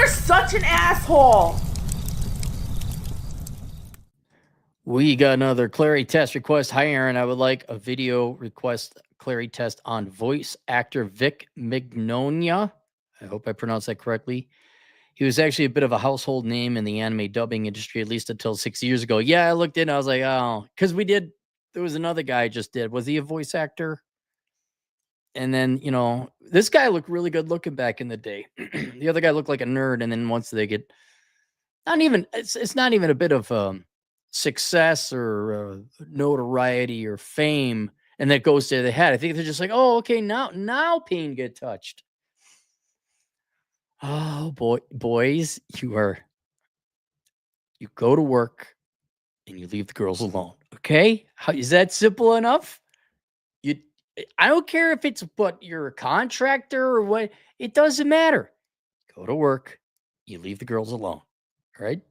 such an asshole. We got another Clarey test request. Hi, Aaron. I would like a video request Clarey test on voice actor Vic Mignogna. I hope I pronounced that correctly. He was actually a bit of a household name in the anime dubbing industry, at least until 6 years ago. Yeah, I looked in. I was like, oh, because there was another guy I just did. Was he a voice actor? And then, this guy looked really good looking back in the day. The other guy looked like a nerd. And then once they get, it's not even a bit of success or notoriety or fame, and that goes to the head. I think they're just like, oh, okay, now pain get touched. Oh boy, boys, you go to work and you leave the girls alone. Okay, is that simple enough? I don't care if it's what you're a contractor or what. It doesn't matter. Go to work, you leave the girls alone. All right.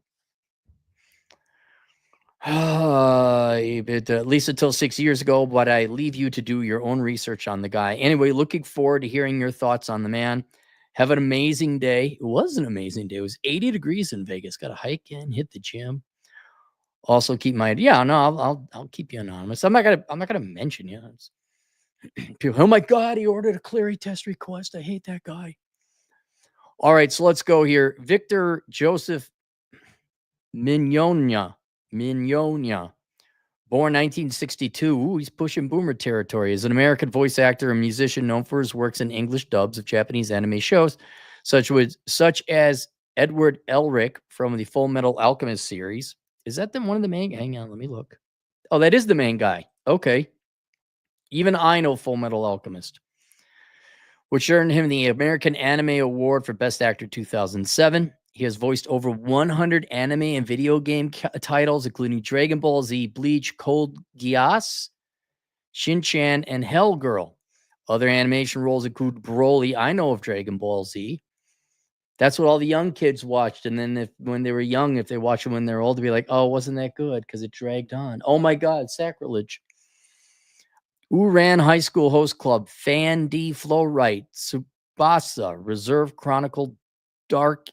At least until 6 years ago, but I leave you to do your own research on the guy. Anyway, looking forward to hearing your thoughts on the man. Have an amazing day. It was an amazing day. It was 80 degrees in Vegas. Got to hike in, hit the gym. Also keep I'll keep you anonymous. I'm not gonna mention you. People, oh my God, he ordered a Clarey test request. I hate that guy. All right, so let's go here. Victor Joseph Mignogna. Born 1962. Ooh, he's pushing boomer territory. Is an American voice actor and musician known for his works in English dubs of Japanese anime shows, such as Edward Elric from the Full Metal Alchemist series. Is that one of the main? Hang on, let me look. Oh, that is the main guy. Okay. Even I know Full Metal Alchemist, which earned him the American Anime Award for Best Actor 2007. He has voiced over 100 anime and video game titles, including Dragon Ball Z, Bleach, Code Geass, Shin-Chan, and Hell Girl. Other animation roles include Broly. I know of Dragon Ball Z. That's what all the young kids watched. And then when they were young, if they watch it when they're old, they'd be like, oh, wasn't that good? Because it dragged on. Oh my God, sacrilege. Uran High School Host Club, Fan D Flow Right, Tsubasa, Reserve Chronicle, Dark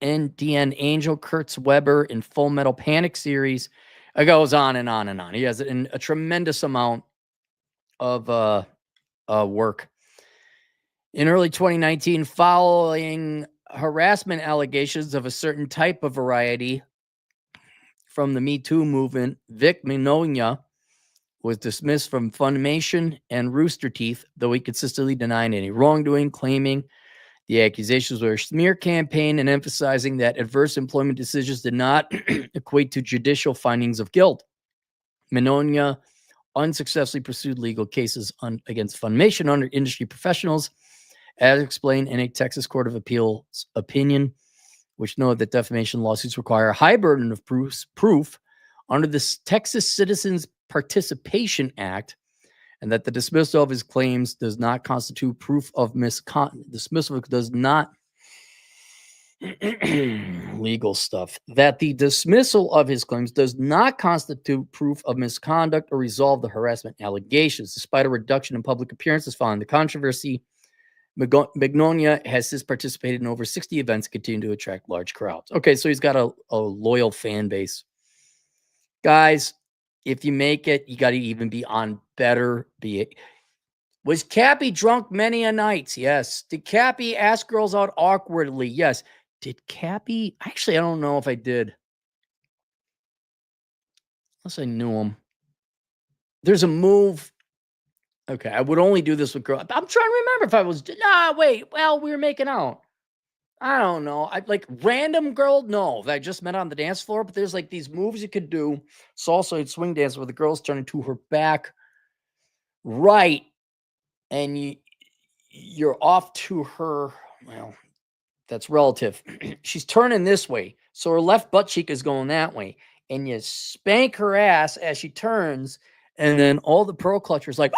NDN Angel, Kurtz Weber in Full Metal Panic series. It goes on and on and on. He has a tremendous amount of work. In early 2019, following harassment allegations of a certain type of variety from the Me Too movement, Vic Mignogna was dismissed from Funimation and Rooster Teeth, though he consistently denied any wrongdoing, claiming the accusations were a smear campaign and emphasizing that adverse employment decisions did not equate to judicial findings of guilt. Mignogna unsuccessfully pursued legal cases against Funimation under industry professionals, as explained in a Texas Court of Appeals opinion, which noted that defamation lawsuits require a high burden of proof under the Texas Citizens Participation Act, and that the dismissal of his claims does not constitute proof of misconduct. Dismissal does not legal stuff. That the dismissal of his claims does not constitute proof of misconduct or resolve the harassment allegations, despite a reduction in public appearances following the controversy. Mignogna has since participated in over 60 events and continued to attract large crowds. Okay, so he's got a loyal fan base. Guys, if you make it, you got to even be on better be. Was Cappy drunk many a nights? Yes. Did Cappy ask girls out awkwardly? Yes. Did Cappy? Actually, I don't know if I did. Unless I knew him. There's a move. Okay, I would only do this with girls. I'm trying to remember if I was. Wait. Well, we were making out. I don't know. I like random girl. No, that I just met on the dance floor. But there's like these moves you could do. Salsa and swing dance where the girl's turning to her back right, and you're off to her. Well, that's relative. She's turning this way, so her left butt cheek is going that way, and you spank her ass as she turns, and then all the pearl clutchers like.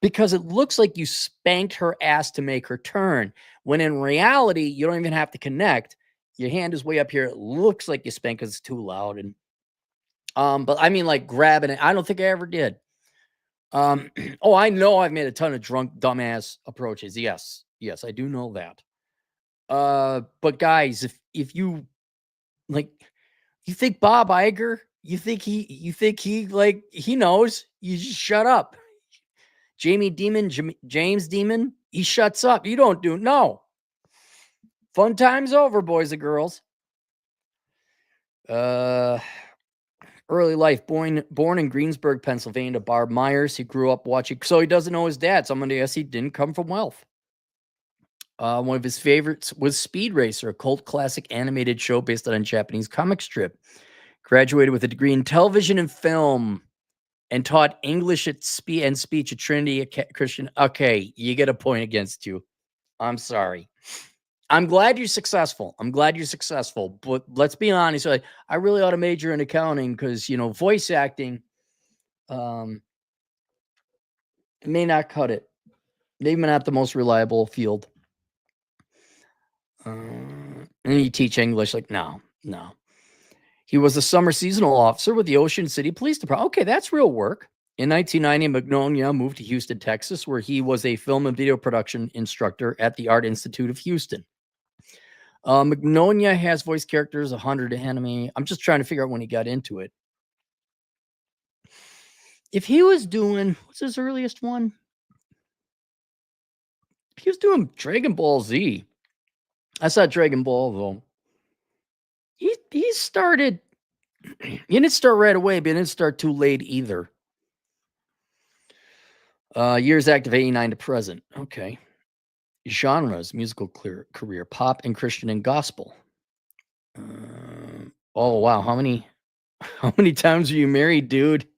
Because it looks like you spanked her ass to make her turn, when in reality, you don't even have to connect. Your hand is way up here. It looks like you spanked because it's too loud. And but I mean, like grabbing it. I don't think I ever did. Oh, I know I've made a ton of drunk, dumbass approaches. Yes, I do know that. But guys, if you like, you think Bob Iger, you think he like he knows, you just shut up. James Demon, he shuts up. You don't do no. Fun time's over, boys and girls. Early life, born in Greensburg, Pennsylvania, to Barb Myers. He grew up watching, so he doesn't know his dad. Someone guess he didn't come from wealth. One of his favorites was Speed Racer, a cult classic animated show based on a Japanese comic strip. Graduated with a degree in television and film, and taught English and speech at Trinity Christian. Okay, you get a point against you. I'm sorry. I'm glad you're successful. But let's be honest. I really ought to major in accounting because, voice acting it may not cut it. Maybe not the most reliable field. And you teach English. Like, no. He was a summer seasonal officer with the Ocean City Police Department. Okay, that's real work. In 1990, Mignogna moved to Houston, Texas, where he was a film and video production instructor at the Art Institute of Houston. Mignogna has voice characters, 100 anime. I'm just trying to figure out when he got into it. If he was doing, what's his earliest one? He was doing Dragon Ball Z. I saw Dragon Ball, though. He started, he didn't start right away, but he didn't start too late either. Years active, 89 to present. Okay. Genres, musical career, pop and Christian and gospel. Oh, wow. How many times were you married, dude?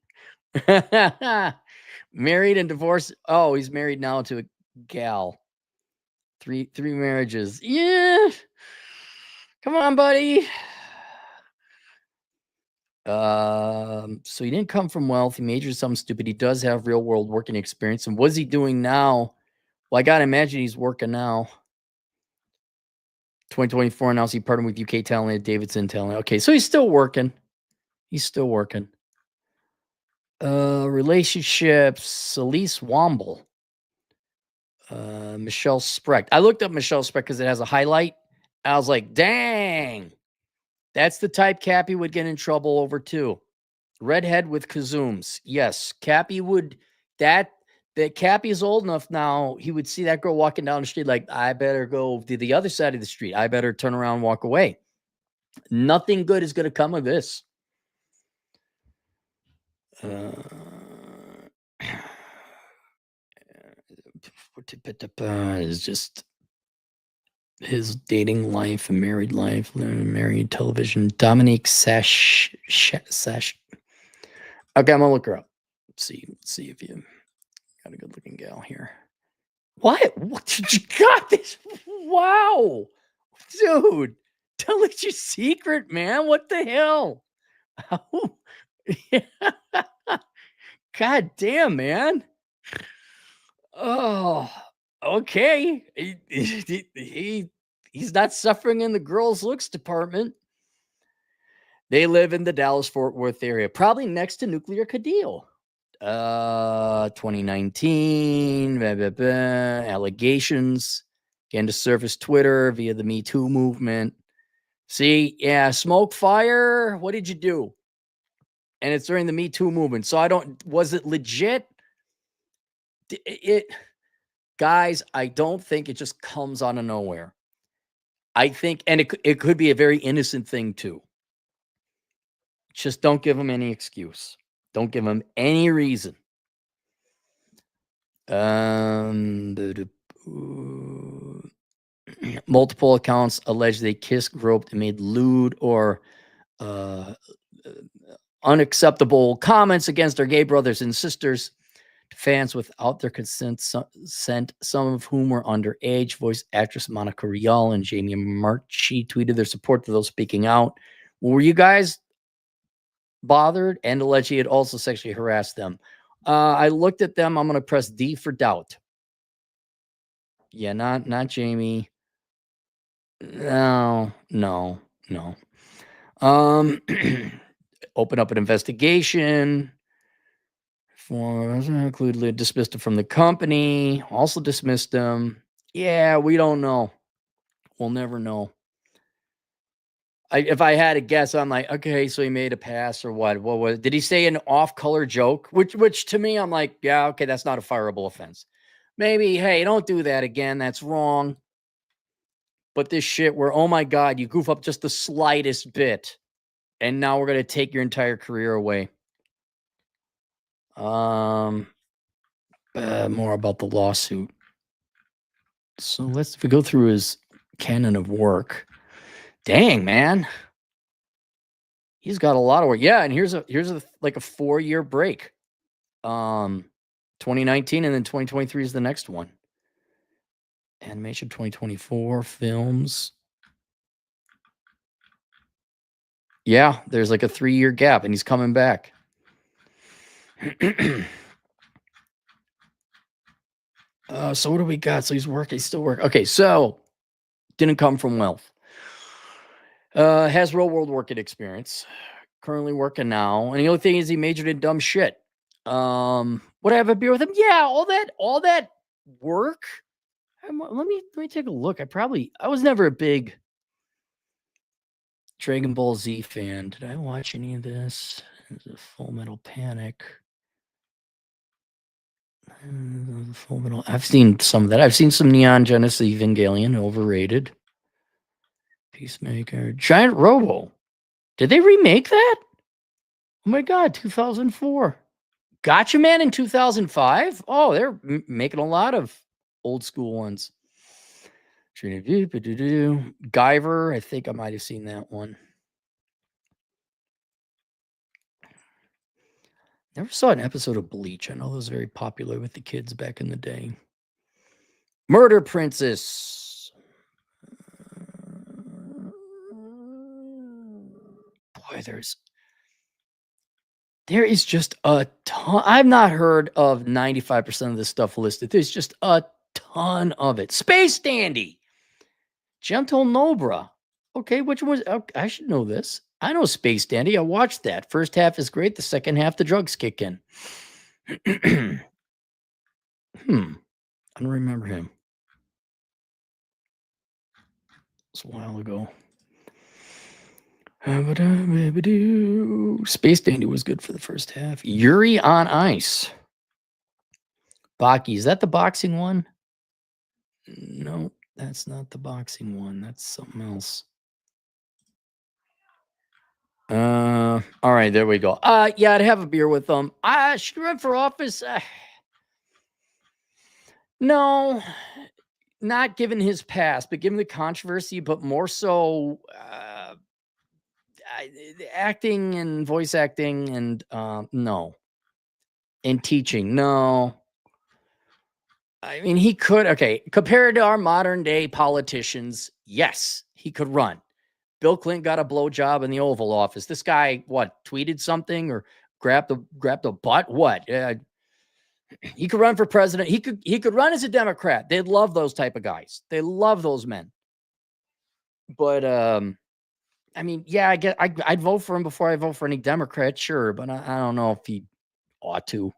Married and divorced. Oh, he's married now to a gal. Three marriages. Yeah. Come on, buddy. So he didn't come from wealth. He majored in something stupid. He does have real world working experience. And what's he doing now? Well, I gotta imagine he's working now. 2024 now, he partnered with UK talent Davidson talent. Okay, so he's still working. Relationships, Elise Womble. Michelle Sprecht. I looked up Michelle Sprecht because it has a highlight. I was like, dang. That's the type Cappy would get in trouble over too. Redhead with kazooms. Yes, Cappy would. That Cappy is old enough now. He would see that girl walking down the street like, I better go to the other side of the street. I better turn around and walk away. Nothing good is going to come of this. Is just his dating life and married life, married television. Dominique Sash. Okay, I'm gonna look her up. Let's see if you got a good looking gal here. What did you got this? Wow, dude, tell us your secret, man. What the hell? God damn, man. Oh, okay. He's not suffering in the girls' looks department. They live in the Dallas-Fort Worth area, probably next to Nuclear Cadillo. 2019, allegations began to surface Twitter via the Me Too movement. See, yeah, smoke fire. What did you do? And it's during the Me Too movement. So was it legit? Guys, I don't think it just comes out of nowhere. I think, and it could be a very innocent thing too. Just don't give them any excuse. Don't give them any reason. Multiple accounts allege they kissed, groped, and made lewd or unacceptable comments against their gay brothers and sisters to fans without their consent, some of whom were underage. Voice actress Monica Rial and Jamie Marchi tweeted their support to those speaking out. Were you guys bothered? And alleged he had also sexually harassed them. I looked at them. I'm going to press D for doubt. Yeah, not Jamie. No. Open up an investigation. Included dismissed him from the company. Also dismissed him. Yeah, we don't know. We'll never know. If I had to guess, I'm like, okay, so he made a pass or what? What was? Did he say an off-color joke? Which to me, I'm like, yeah, okay, that's not a fireable offense. Maybe, hey, don't do that again. That's wrong. But this shit where, oh my God, you goof up just the slightest bit, and now we're gonna take your entire career away. More about the lawsuit. So if we go through his canon of work. Dang, man. He's got a lot of work. Yeah, and here's a like a 4-year break. 2019 and then 2023 is the next one. Animation 2024 films. Yeah, there's like a 3-year gap and he's coming back. So what do we got? So he's still working. Okay, so didn't come from wealth. Has real world working experience. Currently working now. And the only thing is he majored in dumb shit. Would I have a beer with him? Yeah, all that work. Let me take a look. I was never a big Dragon Ball Z fan. Did I watch any of this? There's a Full Metal Panic. Full Metal. I've seen some of that. I've seen some Neon Genesis Evangelion, overrated. Peacemaker. Giant Robo. Did they remake that? Oh my God, 2004. Gotcha Man in 2005? Oh, they're making a lot of old school ones. Guyver, I think I might have seen that one. Never saw an episode of Bleach. I know that was very popular with the kids back in the day. Murder Princess. Boy, there is just a ton. I've not heard of 95% of this stuff listed. There's just a ton of it. Space Dandy. Gentle Nobra. Okay, which one was? I should know this. I know Space Dandy. I watched that. First half is great. The second half, the drugs kick in. I don't remember him. It was a while ago. Space Dandy was good for the first half. Yuri on Ice. Baki. Is that the boxing one? No, that's not the boxing one. That's something else. All right, there we go. Yeah, I'd have a beer with them. I should run for office. No, not given his past, but given the controversy, but more so acting and voice acting and no. And teaching, no. I mean, he could, okay, compared to our modern day politicians, yes, he could run. Bill Clinton got a blowjob in the Oval Office. This guy, what, tweeted something or grabbed a butt? What? He could run for president. He could run as a Democrat. They'd love those type of guys. They love those men. But I mean, yeah, I'd vote for him before I vote for any Democrat, sure, but I don't know if he ought to.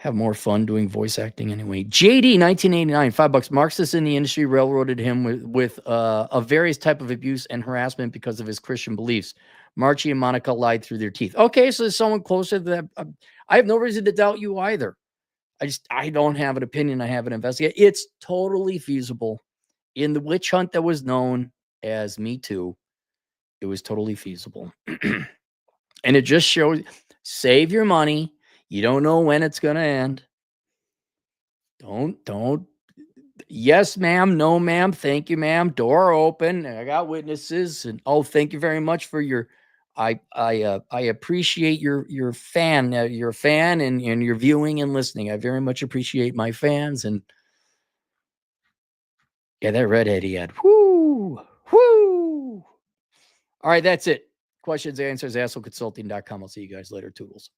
Have more fun doing voice acting anyway. JD, 1989, $5. Marxists in the industry railroaded him with a various type of abuse and harassment because of his Christian beliefs. Marchie and Monica lied through their teeth. Okay, so there's someone closer to that. I have no reason to doubt you either. I don't have an opinion. I haven't investigated. It's totally feasible. In the witch hunt that was known as Me Too, it was totally feasible. And it just shows, save your money. You don't know when it's going to end. Don't. Yes, ma'am. No, ma'am. Thank you, ma'am. Door open. I got witnesses. And thank you very much for your. I appreciate your fan. You're a fan and your viewing and listening. I very much appreciate my fans. And yeah, that redhead he had. Whoo. All right, that's it. Questions, answers, assholeconsulting.com. I'll see you guys later. Toodles.